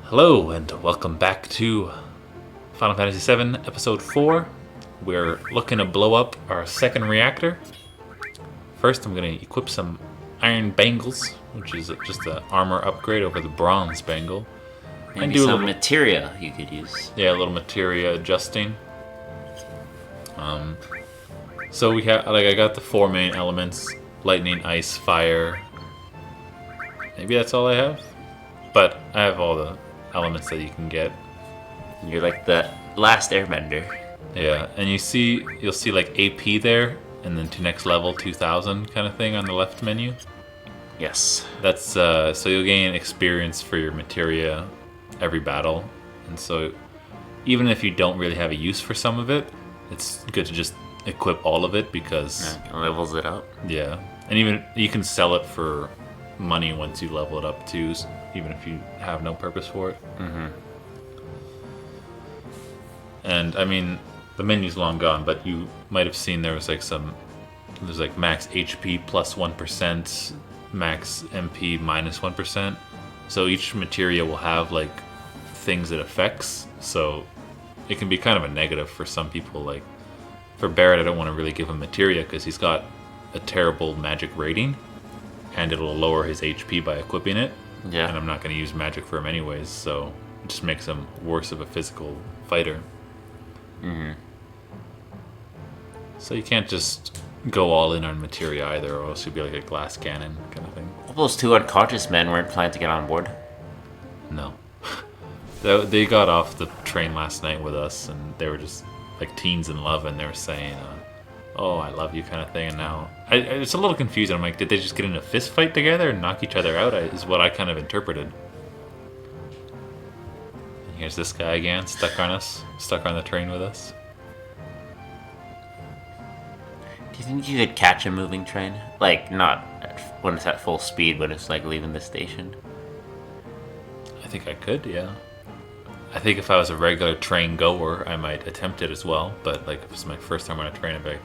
Hello and welcome back to Final Fantasy VII Episode 4. We're looking to blow up our second reactor. First I'm going to equip some iron bangles, which is just an armor upgrade over the bronze bangle. Maybe and do some a little, materia you could use. Yeah, a little materia adjusting. So we have, I got the four main elements: lightning, ice, fire. Maybe that's all I have, but I have all the elements that you can get. You're like the last airbender. Yeah, and you'll see like AP there, and then to next level 2000 kind of thing on the left menu. Yes. That's so you'll gain experience for your materia every battle, and so even if you don't really have a use for some of it, it's good to just equip all of it because It levels it up. yeah, and even you can sell it for money once you level it up too, even if you have no purpose for it. Mm-hmm. And I mean, the menu's long gone, but you might have seen there's like max HP plus 1%, max MP minus 1%. So each materia will have like things it affects. So it can be kind of a negative for some people. Like for Barrett, I don't want to really give him materia because he's got a terrible magic rating, and it'll lower his HP by equipping it. Yeah. And I'm not going to use magic for him anyways, so it just makes him worse of a physical fighter. Mm-hmm. So you can't just go all in on materia either, or else you'll be like a glass cannon kind of thing. All those two unconscious men weren't planning to get on board. No. They got off the train last night with us, and they were just like teens in love, and they were saying, oh, I love you kind of thing. And now it's a little confusing. I'm like, did they just get in a fist fight together and knock each other out? Is what I kind of interpreted. And here's this guy again, stuck on the train with us. Do you think you could catch a moving train? Like, not when it's at full speed, but it's like leaving the station? I think I could, yeah. I think if I was a regular train goer, I might attempt it as well. But like, if it's my first time on a train, I'd be like,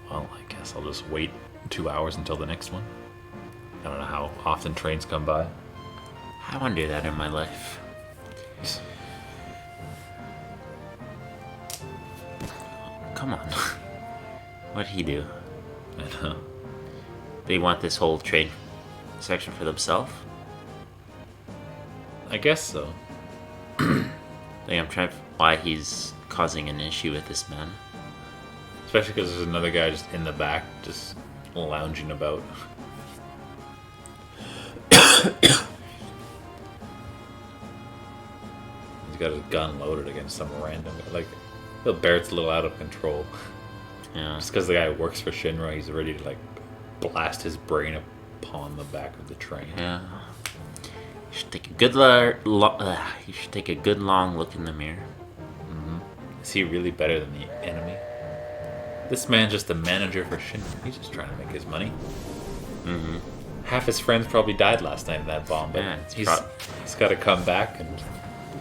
well, I guess I'll just wait 2 hours until the next one. I don't know how often trains come by. I want to do that in my life. Come on. What'd he do? I know. They want this whole train section for themselves? I guess so. Like, I'm trying to why he's causing an issue with this man. Especially because there's another guy just in the back, just lounging about. He's got his gun loaded against some random guy. Like, Barrett's a little out of control. Yeah. Just because the guy works for Shinra, he's ready to like blast his brain upon the back of the train. Yeah. You should take a good long look in the mirror. Is he really better than the enemy? This man's just a manager for Shinra. He's just trying to make his money. Mm-hmm. Half his friends probably died last night in that bomb, but Yeah, he's got to come back and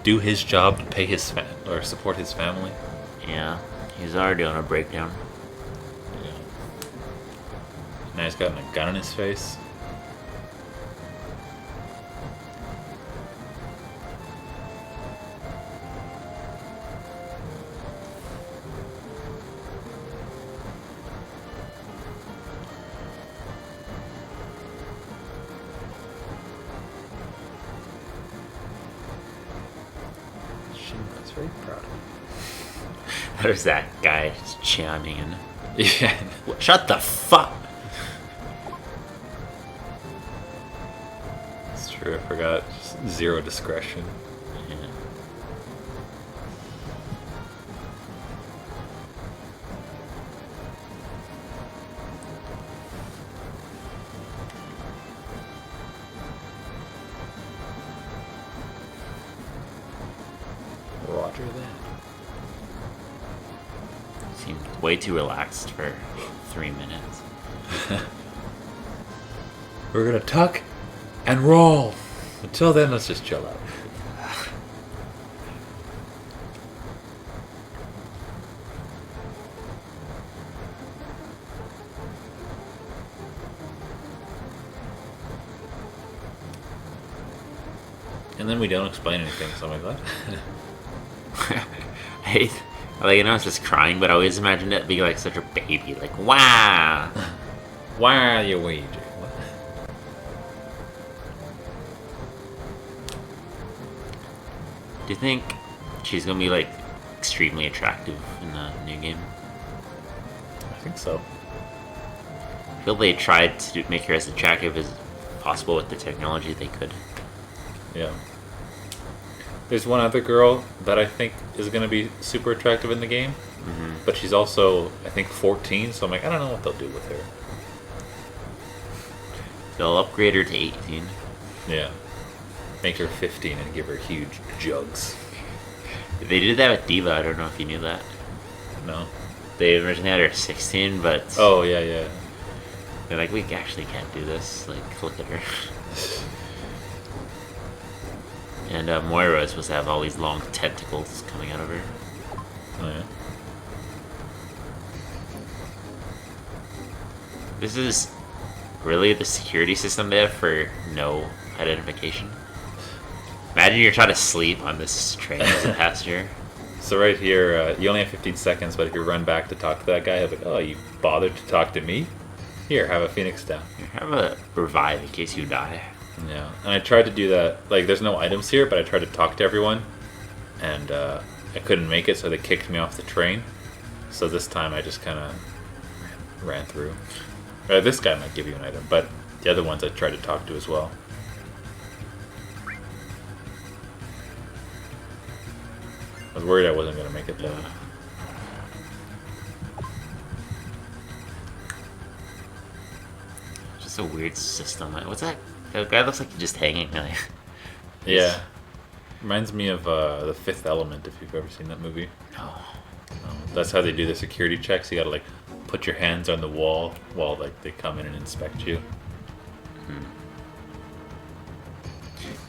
do his job to pay his or support his family. Yeah, he's already on a breakdown. Now he's got a gun in his face. Shinra's very proud of him. There's that guy just chiming in. Yeah. Shut the fuck! It's true, I forgot. Just zero discretion. Yeah. Roger that. Seemed way too relaxed for 3 minutes. We're gonna tuck and roll. Until then, let's just chill out. and then we don't explain anything, so I'm like, what? I hate, like, I know it's just crying, but I always imagined it being like such a baby, like, wow. Why are you waging? Do you think she's gonna be like extremely attractive in the new game? I think so. I feel they tried to make her as attractive as possible with the technology they could. Yeah. There's one other girl that I think is going to be super attractive in the game, but she's also, I think, 14, so I'm like, I don't know what they'll do with her. They'll upgrade her to 18. Yeah. Make her 15 and give her huge jugs. They did that with Diva, I don't know if you knew that. No? They originally had her 16, but Oh, yeah, yeah. they're like, we actually can't do this. Like, look at her. And Moira is supposed to have all these long tentacles coming out of her. Oh, yeah. This is really the security system they have for no identification. Imagine you're trying to sleep on this train as a passenger. So right here, you only have 15 seconds, but if you run back to talk to that guy, he'll be like, oh, you bothered to talk to me? Here, have a Phoenix down. Here, have a revive in case you die. Yeah, and I tried to do that. Like, there's no items here, but I tried to talk to everyone, and I couldn't make it, so they kicked me off the train. So this time I just kind of ran through. This guy might give you an item, but the other ones I tried to talk to as well. I was worried I wasn't going to make it, though. Just a weird system. Like, what's that? That guy looks like he's just hanging. Like, Yeah. Reminds me of The Fifth Element, if you've ever seen that movie. no. That's how they do the security checks. You gotta, like, put your hands on the wall while, like, they come in and inspect you.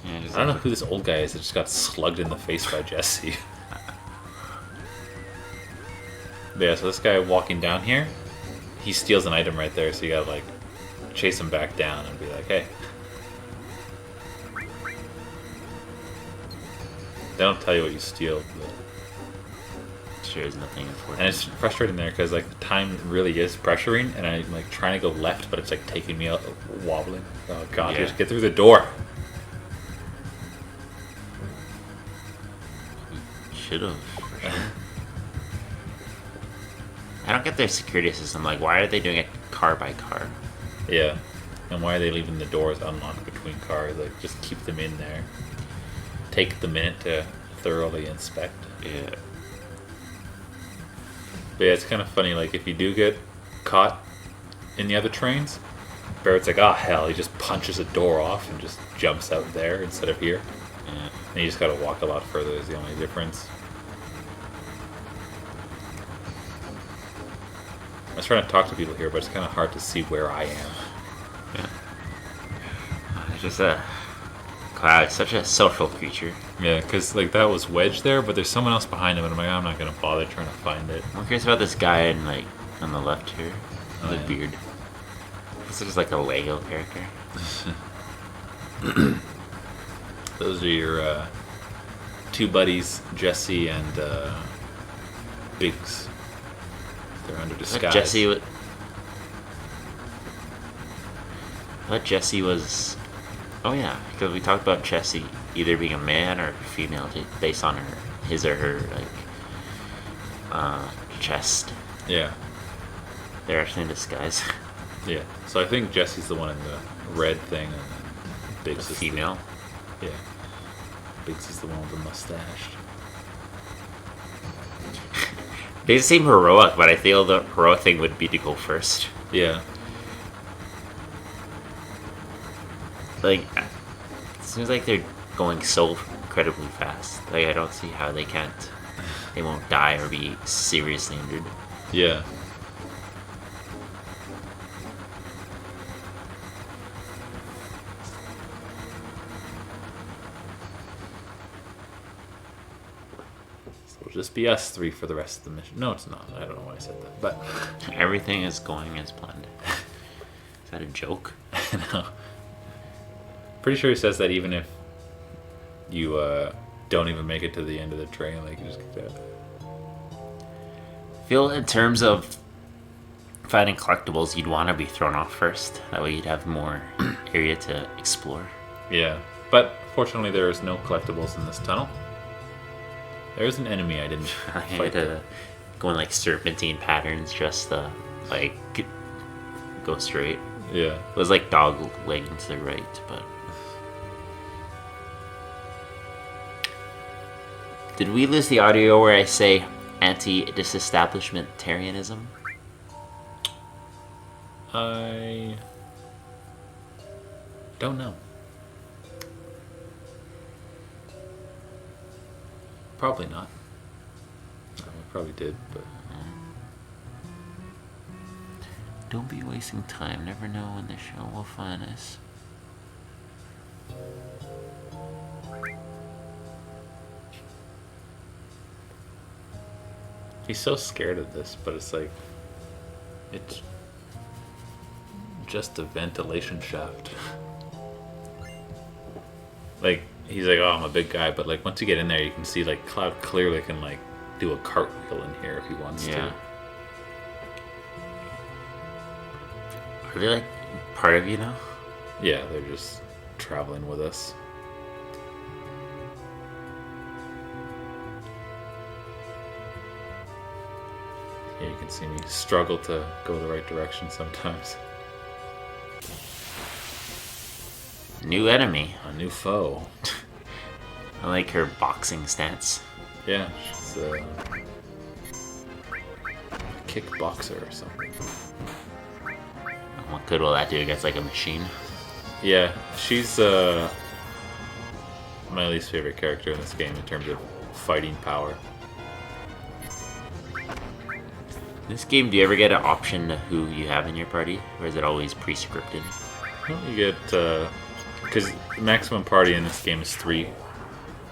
Yeah, I don't know who this old guy is that just got slugged in the face by Jesse. But yeah, so this guy walking down here, he steals an item right there, so you gotta, like, chase him back down and be like, hey. They don't tell you what you steal, but... Sure, there's nothing important. And it's frustrating there because, like, the time really is pressuring, and I'm, like, trying to go left, but it's, like, taking me out, wobbling. Oh, God, Yeah. just get through the door. Should have. I don't get their security system. Like, why are they doing it car by car? Yeah. And why are they leaving the doors unlocked between cars? Like, just keep them in there. Take the minute to thoroughly inspect. Yeah. But yeah, it's kind of funny. Like, if you do get caught in the other trains, Barrett's like, oh, hell. He just punches a door off and just jumps out there instead of here. Yeah. And you just gotta walk a lot further is the only difference. I was trying to talk to people here, but it's kind of hard to see where I am. Yeah. It's just a Cloud is such a social creature. Yeah, because like that was Wedge there, but there's someone else behind him, and I'm like, I'm not gonna bother trying to find it. I'm curious about this guy in like on the left here, with Oh, the yeah. beard. This is like a Lego character. Those are your two buddies, Jesse and Biggs. They're under disguise. I thought Jesse was. Oh yeah, because we talked about Jesse either being a man or a female based on his or her chest. Yeah, They're actually in disguise. yeah. So I think Jesse's the one in the red thing, and then Biggs The is female. Yeah, Biggs is the one with the mustache. They seem heroic, but I feel the heroic thing would be to go first. Yeah, Like, it seems like they're going so incredibly fast. Like, I don't see how they won't die or be seriously injured. yeah. It'll just be us three for the rest of the mission. No, it's not. I don't know why I said that, but Everything is going as planned. Is that a joke? no. Pretty sure he says that even if you don't even make it to the end of the train. Like you just get that. I feel in terms of finding collectibles, you'd want to be thrown off first. That way you'd have more area to explore. Yeah, but fortunately there is no collectibles in this tunnel. There is an enemy I didn't I fight. had to go in like serpentine patterns just to like go straight. Yeah. It was like dog legging to the right, but... Did we lose the audio where I say anti-disestablishmentarianism? I don't know. Probably not. I probably did, but... Don't be wasting time. Never know when the show will find us. He's so scared of this, but it's like... It's just a ventilation shaft. Like, he's like, oh, I'm a big guy, but like once you get in there, you can see like Cloud clearly can like do a cartwheel in here if he wants to. Are they like part of you now? Yeah, they're just traveling with us. Yeah, you can see me struggle to go the right direction sometimes. New enemy. A new foe. I like her boxing stance. Yeah, she's a kickboxer or something. What good will that do against like a machine? Yeah, she's my least favorite character in this game in terms of fighting power. In this game, do you ever get an option to who you have in your party? Or is it always pre-scripted? Well, you get, because maximum party in this game is 3.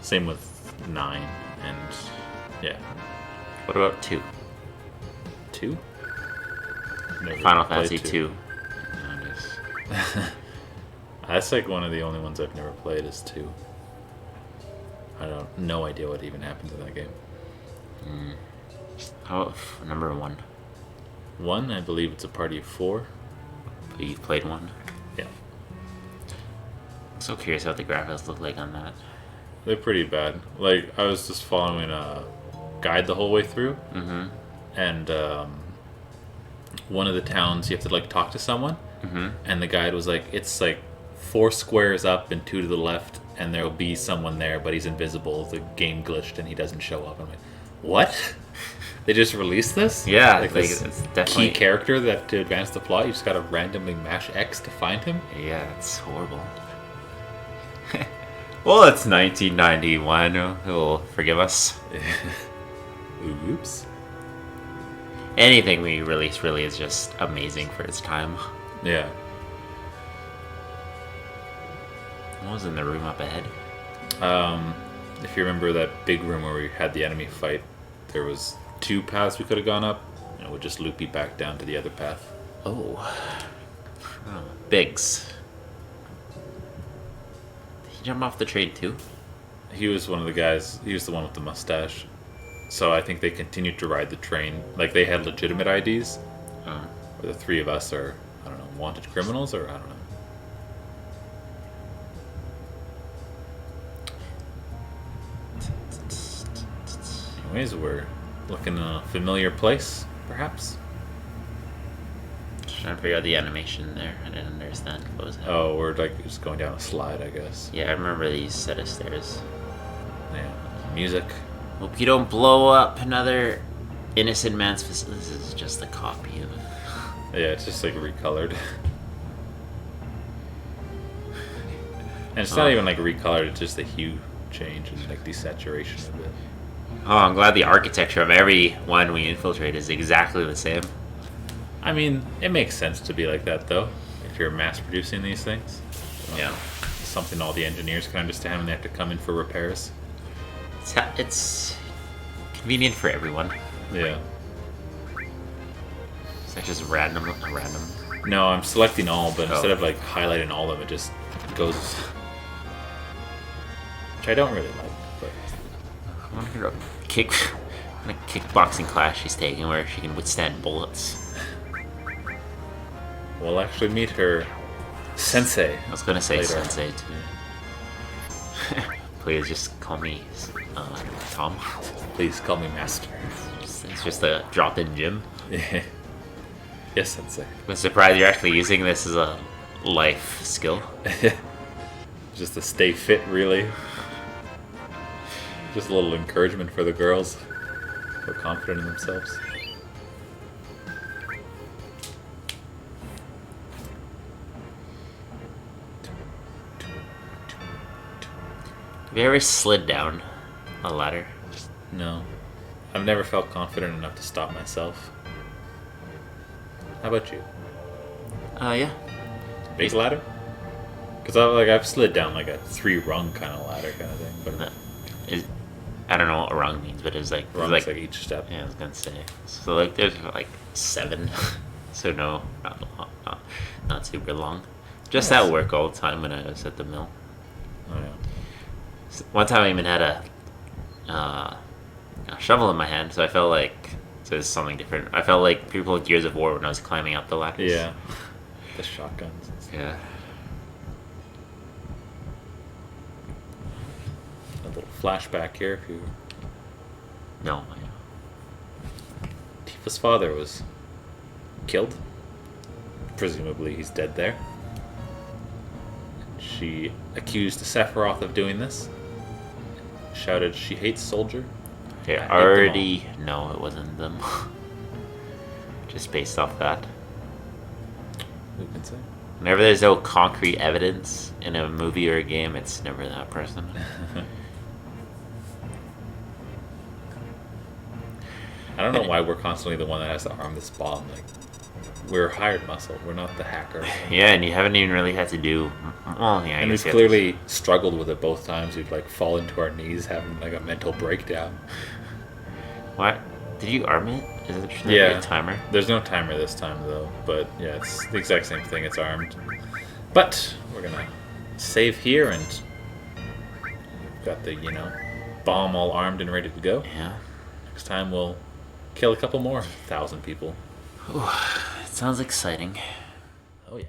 Same with 9, and yeah. What about 2? 2? Never Final played Fantasy 2. That's like one of the only ones I've never played is 2. I don't, no idea what even happens in that game. How about number 1? 1, I believe it's a party of 4. But you've played 1? Yeah. I'm so curious what the graphics look like on that. They're pretty bad. Like, I was just following a guide the whole way through. Mm-hmm. And one of the towns, you have to like talk to someone. Mm-hmm. And the guide was like, it's like 4 squares up and 2 to the left, and there'll be someone there, but he's invisible. The game glitched and he doesn't show up. I'm like, what? They just released this? Yeah, like this it's definitely key character that to advance the plot, you just gotta randomly mash X to find him. Yeah, it's horrible. Well, it's 1991. Who'll forgive us? Oops. Anything we release really is just amazing for its time. Yeah. What was in the room up ahead? If you remember that big room where we had the enemy fight, there was 2 paths we could have gone up, and it would just loop you back down to the other path. Oh. Biggs. Did he jump off the train too? He was one of the guys, he was the one with the mustache. So I think they continued to ride the train. Like, they had legitimate IDs. Oh. Or the 3 of us are, I don't know, wanted criminals, or I don't know. Anyways, we're looking in a familiar place, perhaps. Just trying to figure out the animation there. I didn't understand what was happening. Oh, we're like just going down a slide, I guess. Yeah, I remember these set of stairs. Yeah. Music. Hope you don't blow up another innocent man's facility. This is just a copy of it. Yeah, it's just like recolored. And it's not even like recolored, it's just a hue change and like desaturation of it. Oh, I'm glad the architecture of every one we infiltrate is exactly the same. I mean, it makes sense to be like that though, if you're mass producing these things. Yeah. It's something all the engineers can understand when they have to come in for repairs. It's convenient for everyone. Yeah. Is that just random? No, I'm selecting all, but instead of like highlighting all of them, it just goes. which I don't really like. But I wonder what kickboxing class she's taking where she can withstand bullets. we'll actually meet her sensei. I was gonna say later. sensei too. Please just call me Tom. Please call me master. It's just a drop-in gym. Yes, sensei. I'm surprised you're actually using this as a life skill. Just to stay fit, really. Just a little encouragement for the girls. Feel confident in themselves. Have you ever slid down a ladder? No. I've never felt confident enough to stop myself. How about you? Yeah. Big ladder? Because I've slid down like a 3-rung kind of ladder kind of thing. But No. I don't know what a rung means, but it was like rungs like each step. yeah, I was gonna say. So like there's like 7, so no, not super long. Just Nice. at work all the time when I was at the mill. Oh yeah. One time I even had a shovel in my hand, so I felt like it's something different. I felt like people in Gears of War when I was climbing up the ladders. Yeah. The shotguns. And stuff. Yeah. A little flashback here. If you, No. Tifa's father was killed. Presumably, he's dead there. She accused Sephiroth of doing this. Shouted, "She hates soldier." Here, I hate them already. No, it wasn't them. Just based off that. Who can say? Whenever there's no concrete evidence in a movie or a game, it's never that person. I don't know why we're constantly the one that has to arm this bomb. Like, we're hired muscle. We're not the hacker. Yeah, and you haven't even really had to do. Well, yeah, I And guess we've you have to- clearly struggled with it both times. We'd like fall into our knees, having like a mental breakdown. What? Did you arm it? Is it should there be Yeah. a timer? There's no timer this time though. But yeah, it's the exact same thing. It's armed. But we're gonna save here, and we've got the bomb all armed and ready to go. Yeah. Next time we'll kill a couple more 1,000 people. It sounds exciting. Oh yeah.